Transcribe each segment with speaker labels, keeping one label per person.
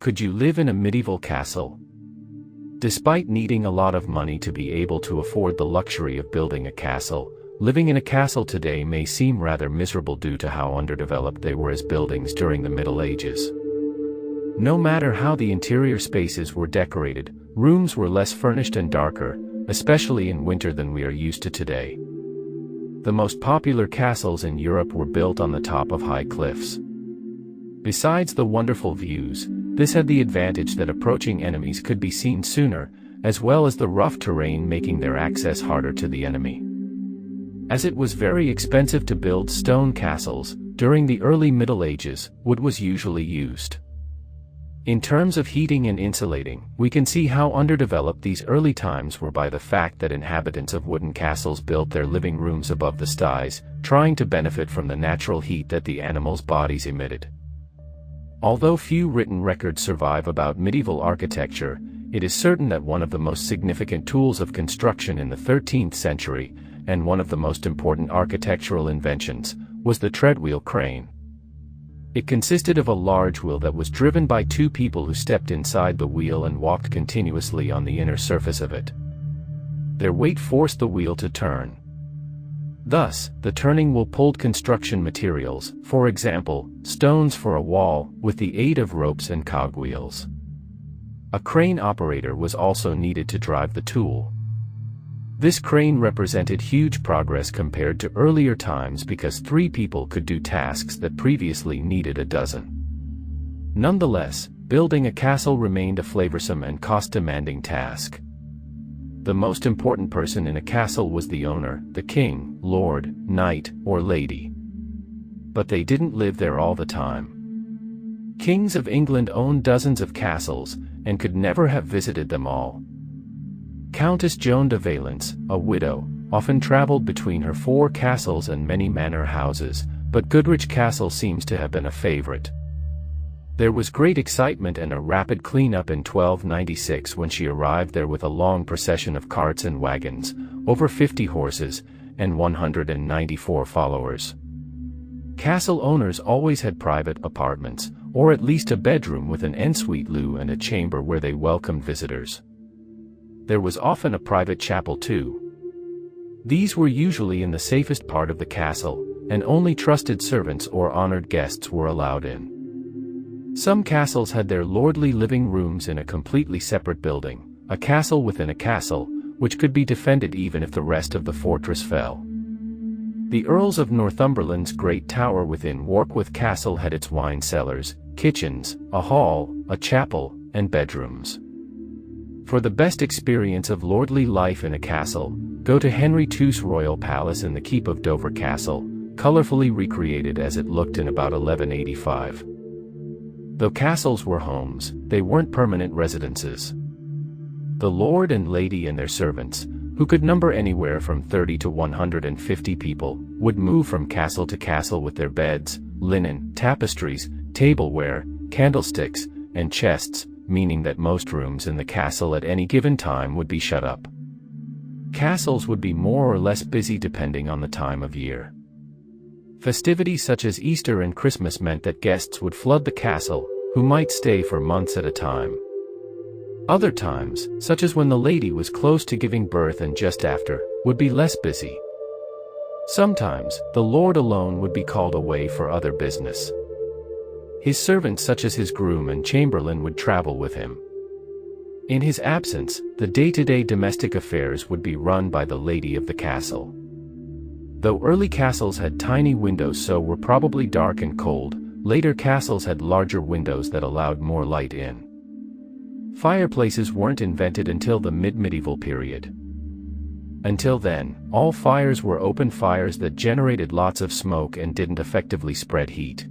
Speaker 1: Could you live in a medieval castle? Despite needing a lot of money to be able to afford the luxury of building a castle, living in a castle today may seem rather miserable due to how underdeveloped they were as buildings during the Middle Ages. No matter how the interior spaces were decorated, rooms were less furnished and darker, especially in winter, than we are used to today. The most popular castles in Europe were built on the top of high cliffs. Besides the wonderful views, this had the advantage that approaching enemies could be seen sooner, as well as the rough terrain making their access harder to the enemy. As it was very expensive to build stone castles, during the early Middle Ages, wood was usually used. In terms of heating and insulating, we can see how underdeveloped these early times were by the fact that inhabitants of wooden castles built their living rooms above the styes, trying to benefit from the natural heat that the animals' bodies emitted. Although few written records survive about medieval architecture, it is certain that one of the most significant tools of construction in the 13th century, and one of the most important architectural inventions, was the treadwheel crane. It consisted of a large wheel that was driven by two people who stepped inside the wheel and walked continuously on the inner surface of it. Their weight forced the wheel to turn. Thus, the turning wheel pulled construction materials, for example, stones for a wall, with the aid of ropes and cogwheels. A crane operator was also needed to drive the tool. This crane represented huge progress compared to earlier times because 3 people could do tasks that previously needed a dozen. Nonetheless, building a castle remained a flavorsome and cost-demanding task. The most important person in a castle was the owner, the king, lord, knight, or lady. But they didn't live there all the time. Kings of England owned dozens of castles, and could never have visited them all. Countess Joan de Valence, a widow, often traveled between her 4 castles and many manor houses, but Goodrich Castle seems to have been a favorite. There was great excitement and a rapid cleanup in 1296 when she arrived there with a long procession of carts and wagons, over 50 horses, and 194 followers. Castle owners always had private apartments, or at least a bedroom with an ensuite loo and a chamber where they welcomed visitors. There was often a private chapel too. These were usually in the safest part of the castle, and only trusted servants or honored guests were allowed in. Some castles had their lordly living rooms in a completely separate building, a castle within a castle, which could be defended even if the rest of the fortress fell. The Earls of Northumberland's Great Tower within Warkworth Castle had its wine cellars, kitchens, a hall, a chapel, and bedrooms. For the best experience of lordly life in a castle, go to Henry II's royal palace in the keep of Dover Castle, colorfully recreated as it looked in about 1185. Though castles were homes, they weren't permanent residences. The lord and lady and their servants, who could number anywhere from 30 to 150 people, would move from castle to castle with their beds, linen, tapestries, tableware, candlesticks, and chests, meaning that most rooms in the castle at any given time would be shut up. Castles would be more or less busy depending on the time of year. Festivities such as Easter and Christmas meant that guests would flood the castle, who might stay for months at a time. Other times, such as when the lady was close to giving birth and just after, would be less busy. Sometimes, the lord alone would be called away for other business. His servants such as his groom and chamberlain would travel with him. In his absence, the day-to-day domestic affairs would be run by the lady of the castle. Though early castles had tiny windows so were probably dark and cold, later castles had larger windows that allowed more light in. Fireplaces weren't invented until the mid-medieval period. Until then, all fires were open fires that generated lots of smoke and didn't effectively spread heat.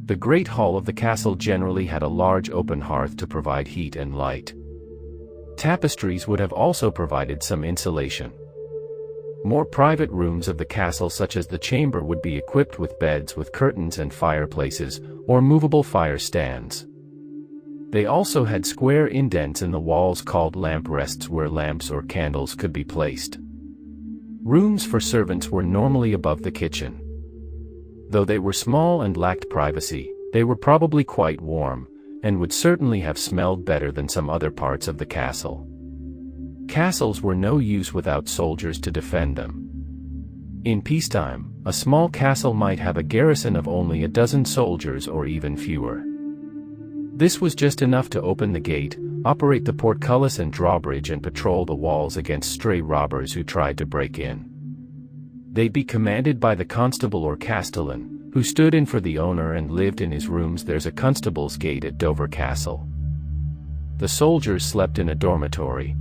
Speaker 1: The great hall of the castle generally had a large open hearth to provide heat and light. Tapestries would have also provided some insulation. More private rooms of the castle such as the chamber would be equipped with beds with curtains and fireplaces, or movable fire stands. They also had square indents in the walls called lamp rests where lamps or candles could be placed. Rooms for servants were normally above the kitchen. Though they were small and lacked privacy, they were probably quite warm, and would certainly have smelled better than some other parts of the castle. Castles were no use without soldiers to defend them. In peacetime, a small castle might have a garrison of only a dozen soldiers or even fewer. This was just enough to open the gate, operate the portcullis and drawbridge, and patrol the walls against stray robbers who tried to break in. They'd be commanded by the constable or castellan, who stood in for the owner and lived in his rooms. There's a constable's gate at Dover Castle. The soldiers slept in a dormitory.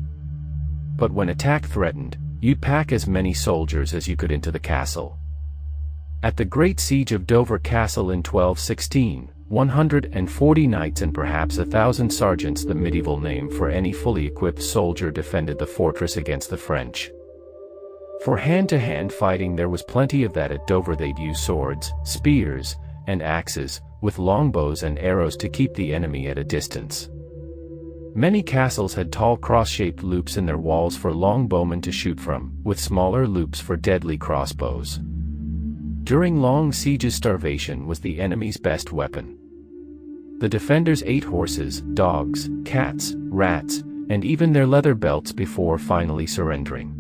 Speaker 1: But when attack threatened, you'd pack as many soldiers as you could into the castle. At the Great Siege of Dover Castle in 1216, 140 knights and perhaps 1,000 sergeants, the medieval name for any fully equipped soldier, defended the fortress against the French. For hand-to-hand fighting there was plenty of that at Dover. They'd use swords, spears, and axes, with longbows and arrows to keep the enemy at a distance. Many castles had tall cross-shaped loops in their walls for longbowmen to shoot from, with smaller loops for deadly crossbows. During long sieges, starvation was the enemy's best weapon. The defenders ate horses, dogs, cats, rats, and even their leather belts before finally surrendering.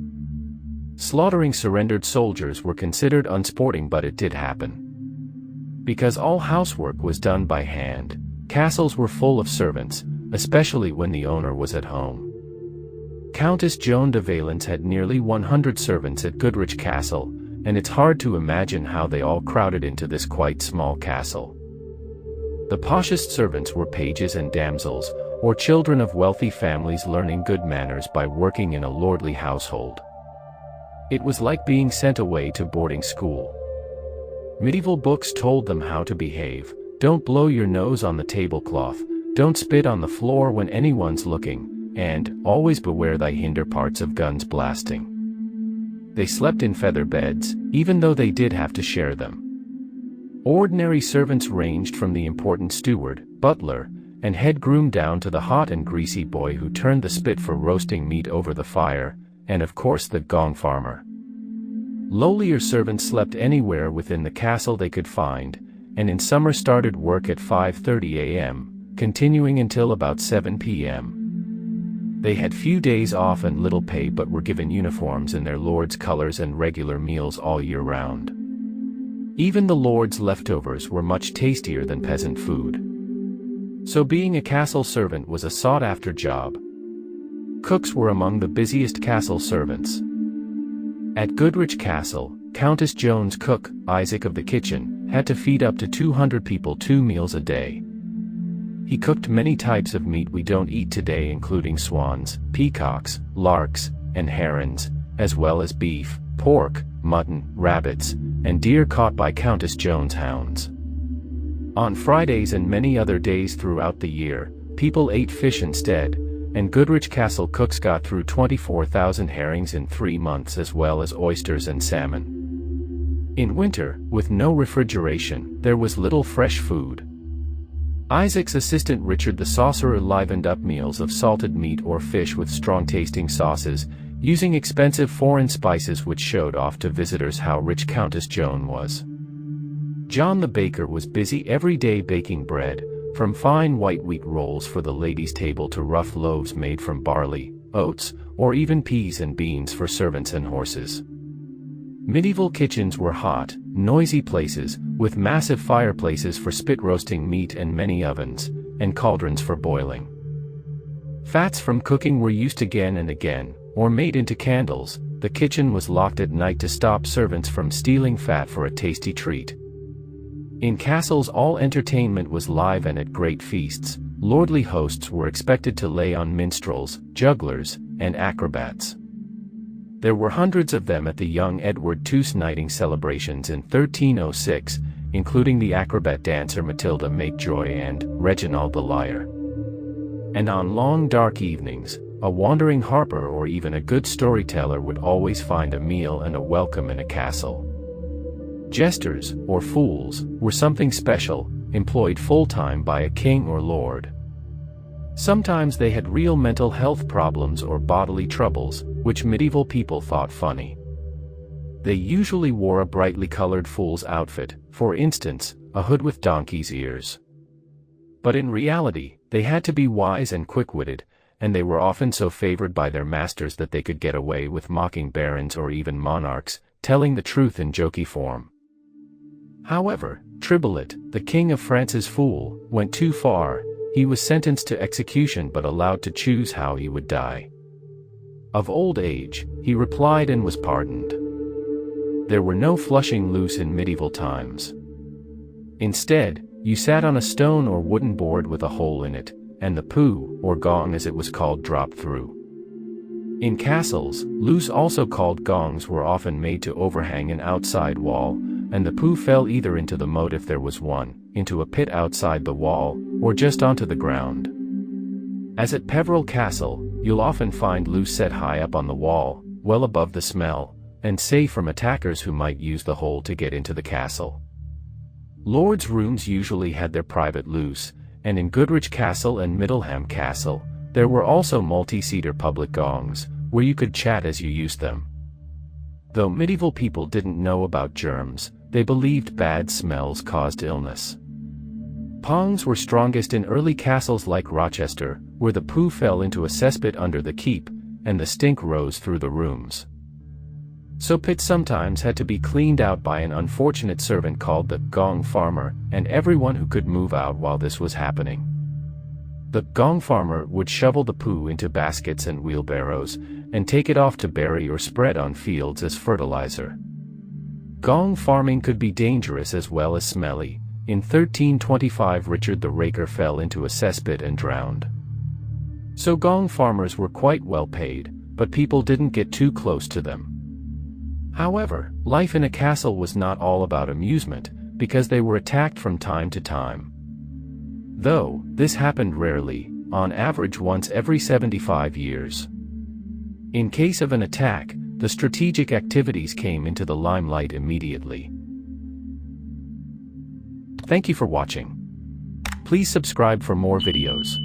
Speaker 1: Slaughtering surrendered soldiers were considered unsporting, but it did happen. Because all housework was done by hand, castles were full of servants, especially when the owner was at home. Countess Joan de Valence had nearly 100 servants at Goodrich Castle, and it's hard to imagine how they all crowded into this quite small castle. The poshest servants were pages and damsels, or children of wealthy families learning good manners by working in a lordly household. It was like being sent away to boarding school. Medieval books told them how to behave: don't blow your nose on the tablecloth, don't spit on the floor when anyone's looking, and always beware thy hinder parts of guns blasting. They slept in feather beds, even though they did have to share them. Ordinary servants ranged from the important steward, butler, and head groom down to the hot and greasy boy who turned the spit for roasting meat over the fire, and of course the gong farmer. Lowlier servants slept anywhere within the castle they could find, and in summer started work at 5:30 a.m., continuing until about 7 p.m. They had few days off and little pay, but were given uniforms in their lord's colors and regular meals all year round. Even the lord's leftovers were much tastier than peasant food. So being a castle servant was a sought-after job. Cooks were among the busiest castle servants. At Goodrich Castle, Countess Joan's cook, Isaac of the Kitchen, had to feed up to 200 people 2 meals a day. He cooked many types of meat we don't eat today, including swans, peacocks, larks, and herons, as well as beef, pork, mutton, rabbits, and deer caught by Countess Joan's hounds. On Fridays and many other days throughout the year, people ate fish instead, and Goodrich Castle cooks got through 24,000 herrings in 3 months, as well as oysters and salmon. In winter, with no refrigeration, there was little fresh food. Isaac's assistant Richard the Saucerer livened up meals of salted meat or fish with strong-tasting sauces, using expensive foreign spices which showed off to visitors how rich Countess Joan was. John the baker was busy every day baking bread, from fine white wheat rolls for the ladies' table to rough loaves made from barley, oats, or even peas and beans for servants and horses. Medieval kitchens were hot, noisy places, with massive fireplaces for spit-roasting meat and many ovens, and cauldrons for boiling. Fats from cooking were used again and again, or made into candles. The kitchen was locked at night to stop servants from stealing fat for a tasty treat. In castles all entertainment was live, and at great feasts, lordly hosts were expected to lay on minstrels, jugglers, and acrobats. There were hundreds of them at the young Edward II's knighting celebrations in 1306, including the acrobat dancer Matilda Makejoy and Reginald the Liar. And on long dark evenings, a wandering harper or even a good storyteller would always find a meal and a welcome in a castle. Jesters, or fools, were something special, employed full-time by a king or lord. Sometimes they had real mental health problems or bodily troubles, which medieval people thought funny. They usually wore a brightly colored fool's outfit, for instance, a hood with donkey's ears. But in reality, they had to be wise and quick-witted, and they were often so favored by their masters that they could get away with mocking barons or even monarchs, telling the truth in jokey form. However, Tribolit, the king of France's fool, went too far. He was sentenced to execution but allowed to choose how he would die. Of old age, he replied and was pardoned. There were no flushing loose in medieval times. Instead, you sat on a stone or wooden board with a hole in it, and the poo, or gong as it was called, dropped through. In castles, loos, also called gongs, were often made to overhang an outside wall, and the poo fell either into the moat if there was one, into a pit outside the wall, or just onto the ground. As at Peveril Castle, you'll often find loos set high up on the wall, well above the smell, and safe from attackers who might use the hole to get into the castle. Lords' rooms usually had their private loos, and in Goodrich Castle and Middleham Castle, there were also multi-seater public gongs, where you could chat as you used them. Though medieval people didn't know about germs, they believed bad smells caused illness. Pongs were strongest in early castles like Rochester, where the poo fell into a cesspit under the keep, and the stink rose through the rooms. So pits sometimes had to be cleaned out by an unfortunate servant called the gong farmer, and everyone who could move out while this was happening. The gong farmer would shovel the poo into baskets and wheelbarrows, and take it off to bury or spread on fields as fertilizer. Gong farming could be dangerous as well as smelly. In 1325 Richard the Raker fell into a cesspit and drowned. So gong farmers were quite well paid, but people didn't get too close to them. However, life in a castle was not all about amusement, because they were attacked from time to time. Though, this happened rarely, on average once every 75 years. In case of an attack, the strategic activities came into the limelight immediately. Thank you for watching. Please subscribe for more videos.